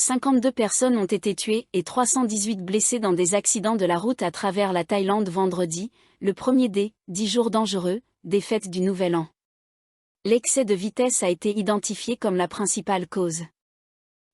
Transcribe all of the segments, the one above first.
52 personnes ont été tuées et 318 blessées dans des accidents de la route à travers la Thaïlande vendredi, le premier des 10 jours dangereux, des fêtes du Nouvel An. L'excès de vitesse a été identifié comme la principale cause.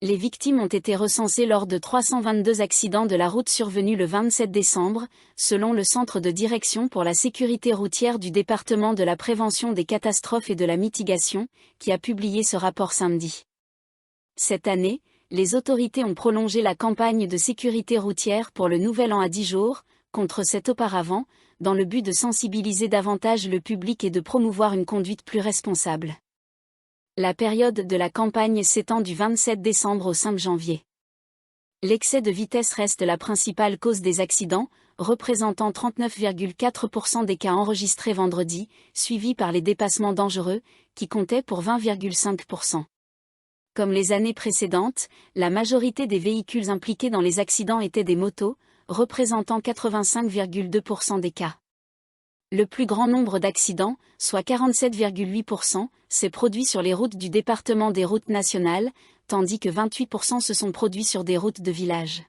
Les victimes ont été recensées lors de 322 accidents de la route survenus le 27 décembre, selon le Centre de direction pour la sécurité routière du département de la prévention des catastrophes et de la mitigation, qui a publié ce rapport samedi. Cette année, les autorités ont prolongé la campagne de sécurité routière pour le Nouvel An à 10 jours, contre 7 auparavant, dans le but de sensibiliser davantage le public et de promouvoir une conduite plus responsable. La période de la campagne s'étend du 27 décembre au 5 janvier. L'excès de vitesse reste la principale cause des accidents, représentant 39,4% des cas enregistrés vendredi, suivi par les dépassements dangereux, qui comptaient pour 20,5%. Comme les années précédentes, la majorité des véhicules impliqués dans les accidents étaient des motos, représentant 85,2% des cas. Le plus grand nombre d'accidents, soit 47,8%, s'est produit sur les routes du département des routes nationales, tandis que 28% se sont produits sur des routes de village.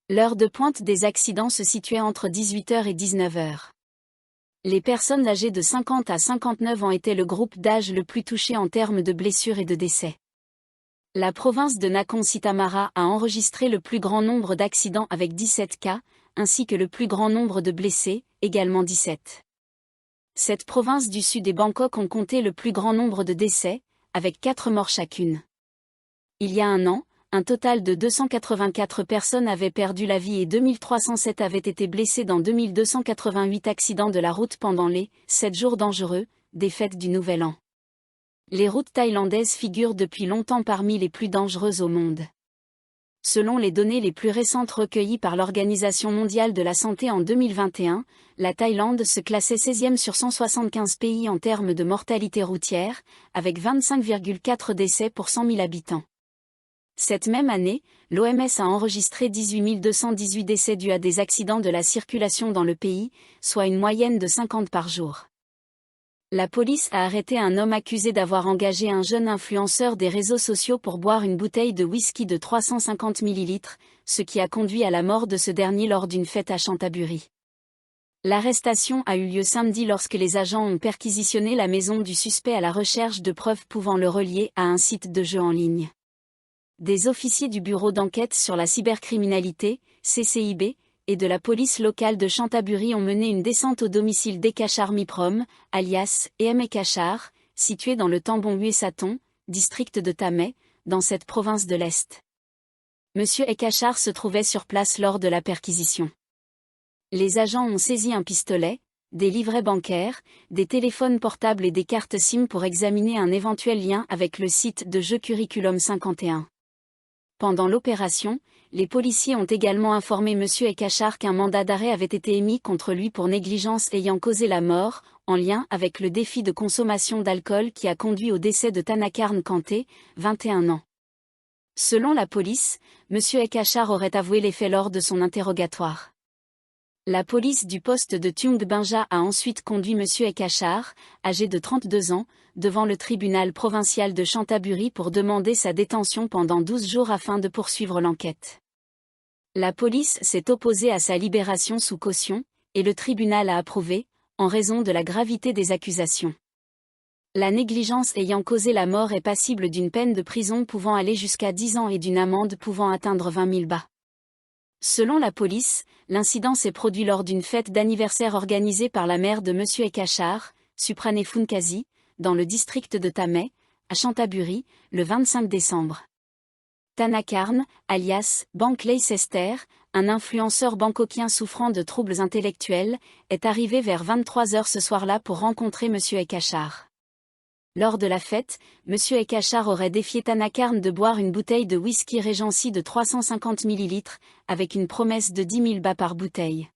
L'heure de pointe des accidents se situait entre 18h et 19h. Les personnes âgées de 50 à 59 ans étaient le groupe d'âge le plus touché en termes de blessures et de décès. La province de Nakhon Si Thammarat a enregistré le plus grand nombre d'accidents avec 17 cas, ainsi que le plus grand nombre de blessés, également 17. Cette province du Sud et Bangkok ont compté le plus grand nombre de décès, avec 4 morts chacune. Il y a un an, un total de 284 personnes avaient perdu la vie et 2307 avaient été blessées dans 2288 accidents de la route pendant les 7 jours dangereux, des fêtes du Nouvel An. Les routes thaïlandaises figurent depuis longtemps parmi les plus dangereuses au monde. Selon les données les plus récentes recueillies par l'Organisation mondiale de la santé en 2021, la Thaïlande se classait 16e sur 175 pays en termes de mortalité routière, avec 25,4 décès pour 100 000 habitants. Cette même année, l'OMS a enregistré 18 218 décès dus à des accidents de la circulation dans le pays, soit une moyenne de 50 par jour. La police a arrêté un homme accusé d'avoir engagé un jeune influenceur des réseaux sociaux pour boire une bouteille de whisky de 350 ml, ce qui a conduit à la mort de ce dernier lors d'une fête à Chantaburi. L'arrestation a eu lieu samedi lorsque les agents ont perquisitionné la maison du suspect à la recherche de preuves pouvant le relier à un site de jeux en ligne. Des officiers du bureau d'enquête sur la cybercriminalité, CCIB, et de la police locale de Chantaburi ont mené une descente au domicile d'Ekachar Miprom, alias EM Ekachar, situé dans le Tambon Uesaton, district de Thamay, dans cette province de l'Est. Monsieur Ekachar se trouvait sur place lors de la perquisition. Les agents ont saisi un pistolet, des livrets bancaires, des téléphones portables et des cartes SIM pour examiner un éventuel lien avec le site de jeu Curriculum 51. Pendant l'opération, les policiers ont également informé M. Ekachar qu'un mandat d'arrêt avait été émis contre lui pour négligence ayant causé la mort, en lien avec le défi de consommation d'alcool qui a conduit au décès de Thanakarn Kanté, 21 ans. Selon la police, M. Ekachar aurait avoué les faits lors de son interrogatoire. La police du poste de Tuong Binja a ensuite conduit M. Ekachar, âgé de 32 ans, devant le tribunal provincial de Chantaburi pour demander sa détention pendant 12 jours afin de poursuivre l'enquête. La police s'est opposée à sa libération sous caution, et le tribunal a approuvé, en raison de la gravité des accusations. La négligence ayant causé la mort est passible d'une peine de prison pouvant aller jusqu'à 10 ans et d'une amende pouvant atteindre 20 000 baht. Selon la police, l'incident s'est produit lors d'une fête d'anniversaire organisée par la mère de M. Ekachar, Supranee Phunkasi, dans le district de Thamay, à Chantaburi, le 25 décembre. Thanakarn, alias Bank Leicester, un influenceur bangkokien souffrant de troubles intellectuels, est arrivé vers 23h ce soir-là pour rencontrer M. Ekachar. Lors de la fête, M. Ekachar aurait défié Thanakarn de boire une bouteille de whisky Regency de 350 ml, avec une promesse de 10 000 bahts par bouteille.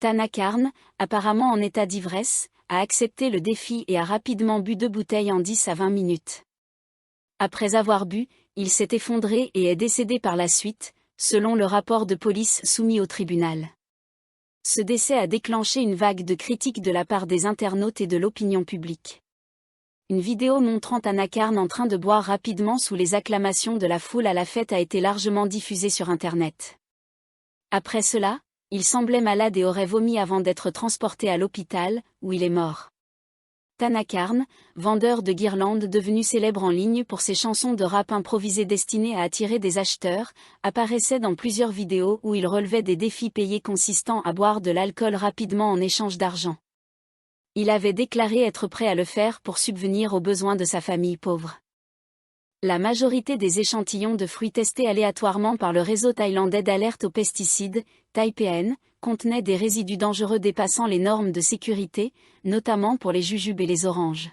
Thanakarn, apparemment en état d'ivresse, a accepté le défi et a rapidement bu 2 bouteilles en 10 à 20 minutes. Après avoir bu, il s'est effondré et est décédé par la suite, selon le rapport de police soumis au tribunal. Ce décès a déclenché une vague de critiques de la part des internautes et de l'opinion publique. Une vidéo montrant Tanakarn en train de boire rapidement sous les acclamations de la foule à la fête a été largement diffusée sur Internet. Après cela, il semblait malade et aurait vomi avant d'être transporté à l'hôpital, où il est mort. Tanakarn, vendeur de guirlandes devenu célèbre en ligne pour ses chansons de rap improvisées destinées à attirer des acheteurs, apparaissait dans plusieurs vidéos où il relevait des défis payés consistant à boire de l'alcool rapidement en échange d'argent. Il avait déclaré être prêt à le faire pour subvenir aux besoins de sa famille pauvre. La majorité des échantillons de fruits testés aléatoirement par le réseau thaïlandais d'alerte aux pesticides, ThaiPN, contenaient des résidus dangereux dépassant les normes de sécurité, notamment pour les jujubes et les oranges.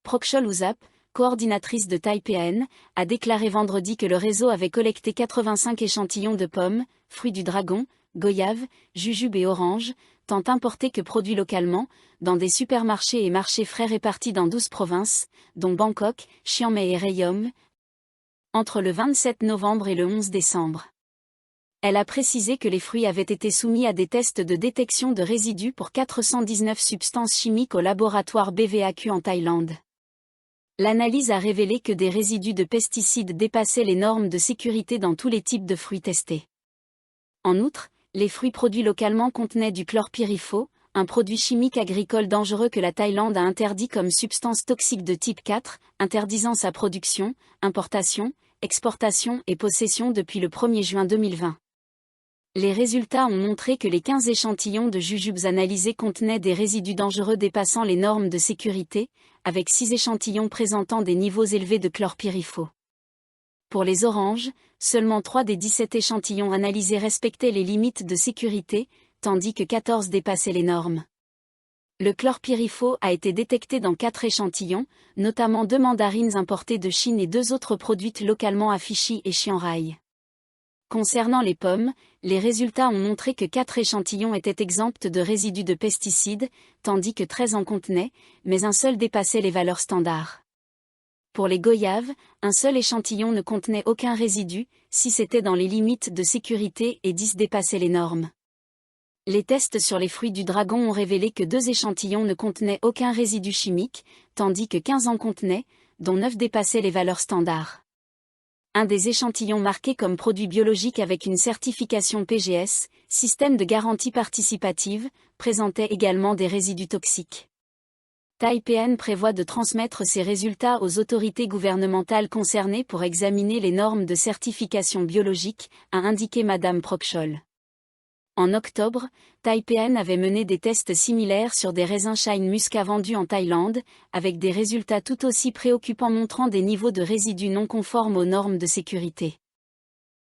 Prokchol Uzap, coordinatrice de ThaiPN, a déclaré vendredi que le réseau avait collecté 85 échantillons de pommes, fruits du dragon, goyaves, jujubes et oranges, tant importés que produits localement, dans des supermarchés et marchés frais répartis dans 12 provinces, dont Bangkok, Chiang Mai et Rayong, entre le 27 novembre et le 11 décembre. Elle a précisé que les fruits avaient été soumis à des tests de détection de résidus pour 419 substances chimiques au laboratoire BVAQ en Thaïlande. L'analyse a révélé que des résidus de pesticides dépassaient les normes de sécurité dans tous les types de fruits testés. En outre, les fruits produits localement contenaient du chlorpyrifos, un produit chimique agricole dangereux que la Thaïlande a interdit comme substance toxique de type 4, interdisant sa production, importation, exportation et possession depuis le 1er juin 2020. Les résultats ont montré que les 15 échantillons de jujubes analysés contenaient des résidus dangereux dépassant les normes de sécurité, avec 6 échantillons présentant des niveaux élevés de chlorpyrifos. Pour les oranges, seulement 3 des 17 échantillons analysés respectaient les limites de sécurité, tandis que 14 dépassaient les normes. Le chlorpyrifos a été détecté dans 4 échantillons, notamment 2 mandarines importées de Chine et 2 autres produites localement à Vichy et Chiang Rai. Concernant les pommes, les résultats ont montré que 4 échantillons étaient exempts de résidus de pesticides, tandis que 13 en contenaient, mais un seul dépassait les valeurs standards. Pour les goyaves, un seul échantillon ne contenait aucun résidu, si c'était dans les limites de sécurité et 10 dépassaient les normes. Les tests sur les fruits du dragon ont révélé que 2 échantillons ne contenaient aucun résidu chimique, tandis que 15 en contenaient, dont 9 dépassaient les valeurs standards. Un des échantillons marqué comme produit biologique avec une certification PGS, système de garantie participative, présentait également des résidus toxiques. ThaiPN prévoit de transmettre ces résultats aux autorités gouvernementales concernées pour examiner les normes de certification biologique, a indiqué Madame Prokchol. En octobre, ThaiPN avait mené des tests similaires sur des raisins Shine Muscat vendus en Thaïlande, avec des résultats tout aussi préoccupants montrant des niveaux de résidus non conformes aux normes de sécurité.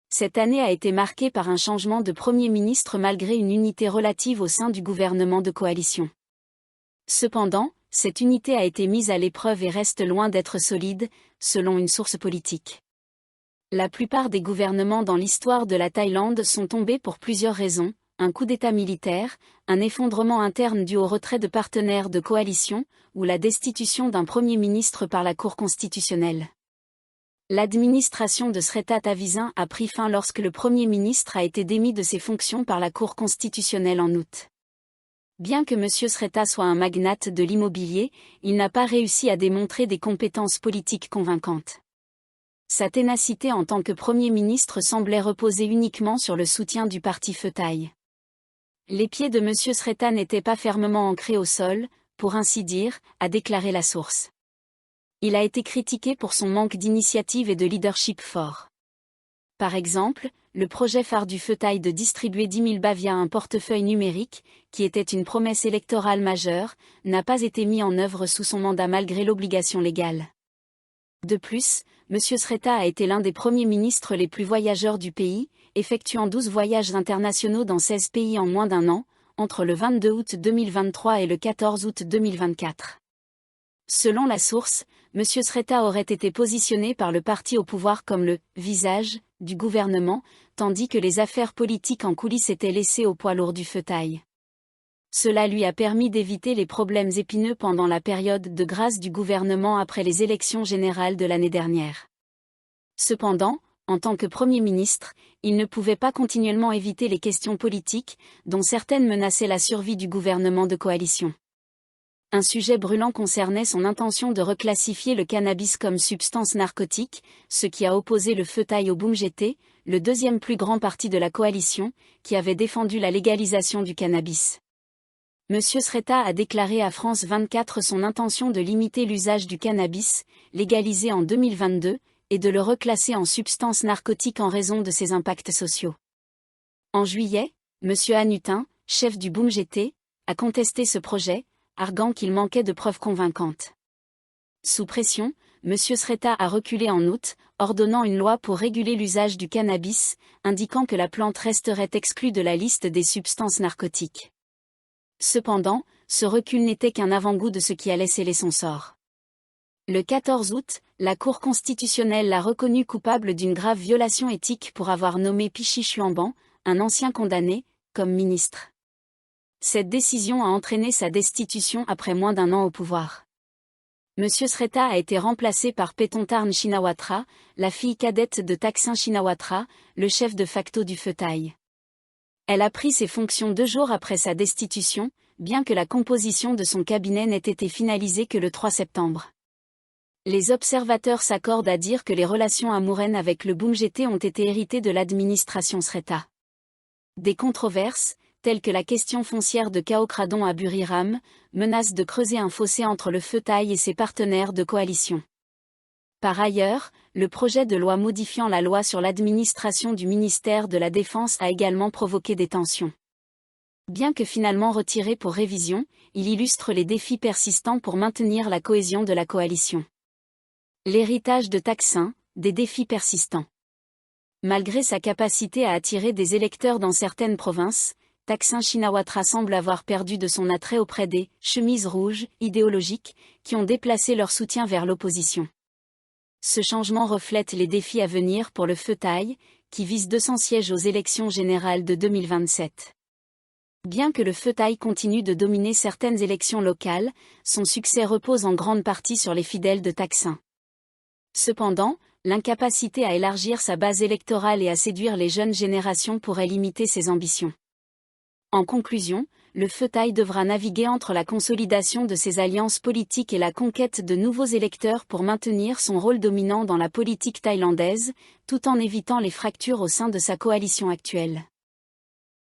Cette année a été marquée par un changement de Premier ministre malgré une unité relative au sein du gouvernement de coalition. Cependant, cette unité a été mise à l'épreuve et reste loin d'être solide, selon une source politique. La plupart des gouvernements dans l'histoire de la Thaïlande sont tombés pour plusieurs raisons, un coup d'État militaire, un effondrement interne dû au retrait de partenaires de coalition, ou la destitution d'un Premier ministre par la Cour constitutionnelle. L'administration de Srettha Thavisin a pris fin lorsque le Premier ministre a été démis de ses fonctions par la Cour constitutionnelle en août. Bien que M. Srettha soit un magnate de l'immobilier, il n'a pas réussi à démontrer des compétences politiques convaincantes. Sa ténacité en tant que Premier ministre semblait reposer uniquement sur le soutien du parti Pheu Thai. Les pieds de M. Srettha n'étaient pas fermement ancrés au sol, pour ainsi dire, a déclaré la source. Il a été critiqué pour son manque d'initiative et de leadership fort. Par exemple, le projet phare du Pheu Thai de distribuer 10 000 baht via un portefeuille numérique, qui était une promesse électorale majeure, n'a pas été mis en œuvre sous son mandat malgré l'obligation légale. De plus, M. Srettha a été l'un des premiers ministres les plus voyageurs du pays, effectuant 12 voyages internationaux dans 16 pays en moins d'un an, entre le 22 août 2023 et le 14 août 2024. Selon la source, M. Srettha aurait été positionné par le parti au pouvoir comme le « visage » du gouvernement, tandis que les affaires politiques en coulisses étaient laissées au poids lourd du Pheu Thai. Cela lui a permis d'éviter les problèmes épineux pendant la période de grâce du gouvernement après les élections générales de l'année dernière. Cependant, en tant que Premier ministre, il ne pouvait pas continuellement éviter les questions politiques, dont certaines menaçaient la survie du gouvernement de coalition. Un sujet brûlant concernait son intention de reclassifier le cannabis comme substance narcotique, ce qui a opposé le feu Thaï au Bumjete, le deuxième plus grand parti de la coalition, qui avait défendu la légalisation du cannabis. Monsieur Sreta a déclaré à France 24 son intention de limiter l'usage du cannabis, légalisé en 2022, et de le reclasser en substance narcotique en raison de ses impacts sociaux. En juillet, Monsieur Hanutin, chef du Bumjete, a contesté ce projet, arguant qu'il manquait de preuves convaincantes. Sous pression, M. Sreta a reculé en août, ordonnant une loi pour réguler l'usage du cannabis, indiquant que la plante resterait exclue de la liste des substances narcotiques. Cependant, ce recul n'était qu'un avant-goût de ce qui allait sceller son sort. Le 14 août, la Cour constitutionnelle l'a reconnu coupable d'une grave violation éthique pour avoir nommé Pichi Chuanban, un ancien condamné, comme ministre. Cette décision a entraîné sa destitution après moins d'un an au pouvoir. M. Sreta a été remplacé par Paetongtarn Shinawatra, la fille cadette de Thaksin Shinawatra, le chef de facto du feu Thaï. Elle a pris ses fonctions 2 jours après sa destitution, bien que la composition de son cabinet n'ait été finalisée que le 3 septembre. Les observateurs s'accordent à dire que les relations amoureuses avec le Bumjete ont été héritées de l'administration Sreta. Des controverses, telles que la question foncière de Kaokradon à Buriram, menacent de creuser un fossé entre le feu Thaï et ses partenaires de coalition. Par ailleurs, le projet de loi modifiant la loi sur l'administration du ministère de la Défense a également provoqué des tensions. Bien que finalement retiré pour révision, il illustre les défis persistants pour maintenir la cohésion de la coalition. L'héritage de Thaksin, des défis persistants. Malgré sa capacité à attirer des électeurs dans certaines provinces, Thaksin Shinawatra semble avoir perdu de son attrait auprès des « chemises rouges » idéologiques, qui ont déplacé leur soutien vers l'opposition. Ce changement reflète les défis à venir pour le feu Thaï, qui vise 200 sièges aux élections générales de 2027. Bien que le feu Thaï continue de dominer certaines élections locales, son succès repose en grande partie sur les fidèles de Thaksin. Cependant, l'incapacité à élargir sa base électorale et à séduire les jeunes générations pourrait limiter ses ambitions. En conclusion, le feu Thaï devra naviguer entre la consolidation de ses alliances politiques et la conquête de nouveaux électeurs pour maintenir son rôle dominant dans la politique thaïlandaise, tout en évitant les fractures au sein de sa coalition actuelle.